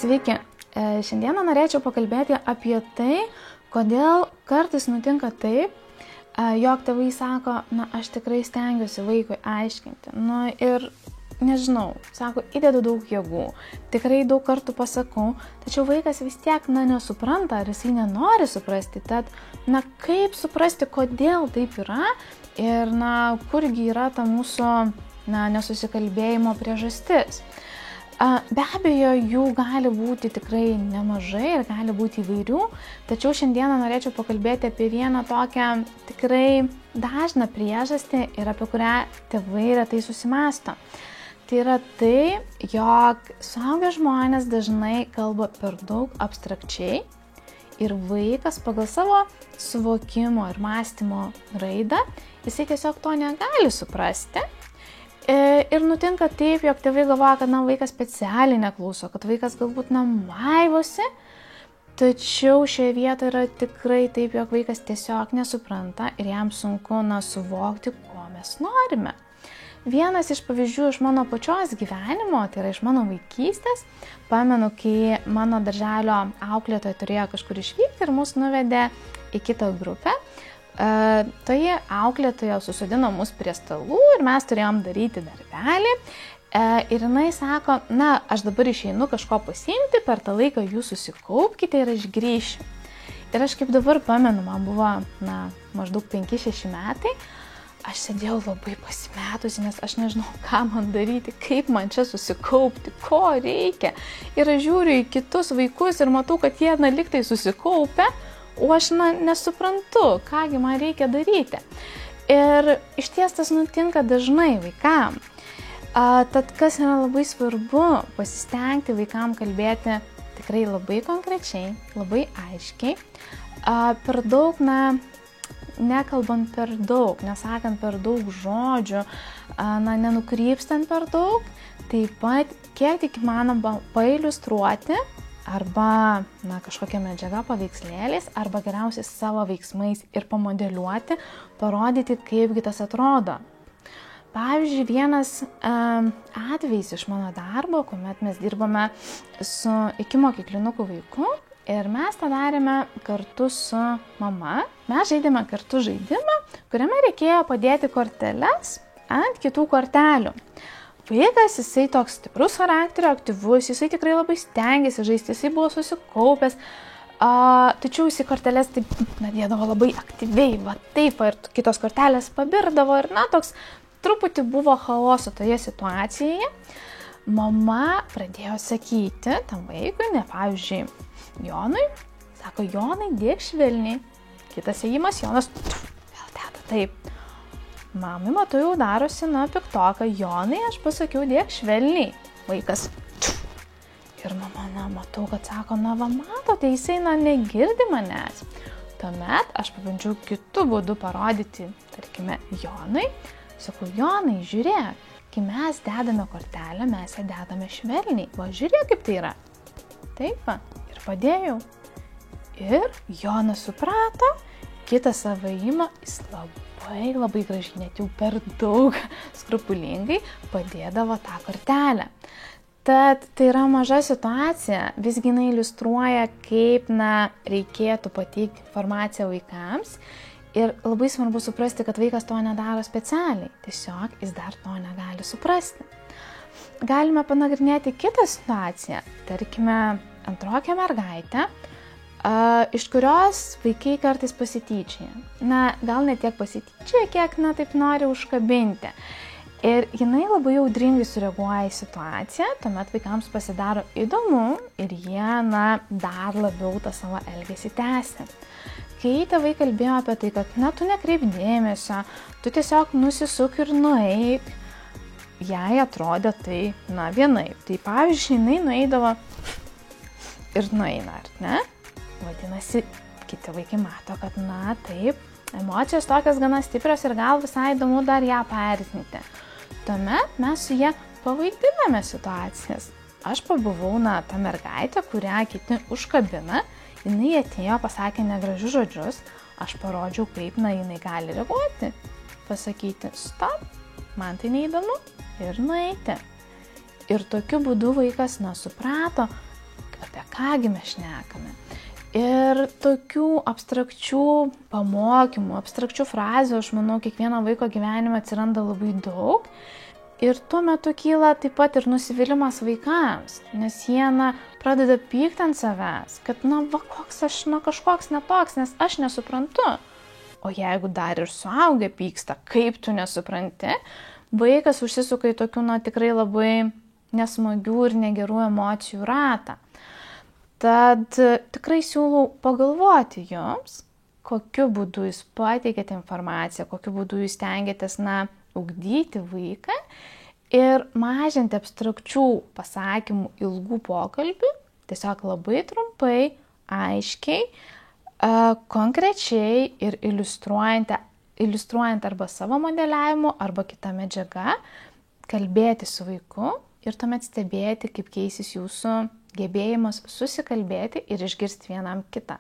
Sveiki, šiandieną norėčiau pakalbėti apie tai, kodėl kartais nutinka taip, jog tėvai sako, aš tikrai stengiuosi vaikui aiškinti, ir nežinau, sako, įdedu daug jėgų, tikrai daug kartų pasakau, tačiau vaikas vis tiek, nesupranta, ar jisai nenori suprasti, tad, kaip suprasti, kodėl taip yra ir, kurgi yra ta mūsų, nesusikalbėjimo priežastis. Be abejo, jų gali būti tikrai nemažai ir gali būti įvairių, tačiau šiandieną norėčiau pakalbėti apie vieną tokią tikrai dažną priežastį ir apie kurią tėvai retai susimąsto. Tai yra tai, jog suaugę žmonės dažnai kalba per daug abstrakčiai ir vaikas pagal savo suvokimo ir mąstymo raidą, jisai tiesiog to negali suprasti. Ir nutinka taip, jog tėvai galvoja, kad vaikas specialiai neklauso, kad vaikas galbūt maivosi, tačiau šioje vietoje yra tikrai taip, jog vaikas tiesiog nesupranta ir jam sunku suvokti, ko mes norime. Vienas iš pavyzdžių iš mano pačios gyvenimo, tai yra iš mano vaikystės, pamenu, kai mano darželio auklėtoja turėjo kažkur išvykti ir mus nuvedė į kitą grupę. Toje auklėtoje susodino mus prie stalų ir mes turėjom daryti darbelį ir jinai sako, aš dabar išeinu kažko pasiimti, per tą laiką jūs susikaupkite ir aš grįšiu. Ir aš kaip dabar pamenu, man buvo maždaug 5-6 metai, aš sėdėjau labai pasimetusi, nes aš nežinau, ką man daryti, kaip man čia susikaupti, ko reikia. Ir aš žiūriu į kitus vaikus ir matau, kad jie liktai susikaupę, o aš nesuprantu, kągi man reikia daryti. Ir iš ties tas nutinka dažnai vaikam. Tad kas yra labai svarbu, pasistengti vaikam kalbėti tikrai labai konkrečiai, labai aiškiai, per daug, nekalbant per daug, nesakant per daug žodžių, nenukrypstant per daug, taip pat kiek tik įmanoma pailiustruoti, arba kažkokia medžiaga paveikslėliais, arba geriausiai savo veiksmais ir pamodeliuoti, parodyti, kaipgi tas atrodo. Pavyzdžiui, vienas atvejis iš mano darbo, kuomet mes dirbame su ikimokyklinukų vaiku ir mes tą darėme kartu su mama. Mes žaidėme kartu žaidimą, kuriame reikėjo padėti korteles ant kitų kortelių. Vaikas, jisai toks stiprus charakterio, aktyvus, jisai tikrai labai stengiasi žaisti, jisai buvo susikaupęs, tačiau jisai korteles taip dėdavo labai aktyviai, taip, ir kitos kortelės pabirdavo ir toks truputį buvo chaoso toje situacijoje. Mama pradėjo sakyti tam vaikui, pavyzdžiui, Jonui, sako, Jonai, dėk švelniai, kitas ėjimas, Jonas, vėl deda taip. Mamai, matau, jau darosi, piktoka, Jonai, aš pasakiau, dėk švelniai. Vaikas, ir mama, matau, kad sako, matote, jisai, negirdi manęs. Tuomet aš pabandžiau kitų būdų parodyti, tarkime, Jonai. Sakau, Jonai, žiūrėk, kai mes dedame kortelę, mes ją dedame švelniai. Žiūrėk, kaip tai yra. Taip, ir padėjau. Ir Jonas suprato, kitą savo ėjimą, jis labai gražiai, net jau per daug skrupulingai padėdavo tą kortelę. Tad tai yra maža situacija, visgi jinai iliustruoja, kaip reikėtų pateikti informaciją vaikams. Ir labai svarbu suprasti, kad vaikas to nedaro specialiai, tiesiog jis dar to negali suprasti. Galime panagrinėti kitą situaciją, tarkime, antrokę mergaitę, iš kurios vaikai kartais pasityčia. Gal ne tiek pasityčia, kiek, taip nori užkabinti. Ir jinai labai audringai sureaguoja į situaciją, tuomet vaikams pasidaro įdomu ir jie, dar labiau tą savo elgesį tęsia. Kai tėvai kalbėjo apie tai, kad, tu nekreip dėmesio, tu tiesiog nusisuk ir nueik, jai atrodė tai, vienaip. Tai pavyzdžiui, jinai nueidavo ir nueina, ar ne? Vadinasi, kiti vaikai mato, kad, taip, emocijos tokios gana stiprios ir gal visai įdomu dar ją paerzinti. Tuomet mes su jie pavaidiname situacijas. Aš pabuvau, ta mergaitė, kurią kiti užkabina, jinai atėjo, pasakė negražius žodžius, aš parodžiau, kaip, jinai gali reaguoti, pasakyti, stop, man tai neįdomu ir nueiti. Ir tokiu būdu vaikas, suprato, apie kągi mes šnekame. Ir tokių abstrakčių pamokymų, abstrakčių frazių, aš manau, kiekvieno vaiko gyvenime atsiranda labai daug. Ir tuo metu kyla taip pat ir nusivylimas vaikams, nes jie pradeda pykti ant savęs, kad koks aš, kažkoks netoks, nes aš nesuprantu. O jeigu dar ir suaugę pyksta, kaip tu nesupranti, vaikas užsisuka į tokių tikrai labai nesmagių ir negerų emocijų ratą. Tad tikrai siūlau pagalvoti jums, kokiu būdu jūs pateikėte informaciją, kokiu būdu jūs stengiatės ugdyti vaiką ir mažinti abstrakčių pasakymų ilgų pokalbių, tiesiog labai trumpai, aiškiai, konkrečiai ir iliustruojant arba savo modeliavimu, arba kita medžiaga, kalbėti su vaiku ir tuomet stebėti, kaip keisis jūsų gebėjimas susikalbėti ir išgirsti vienam kitą.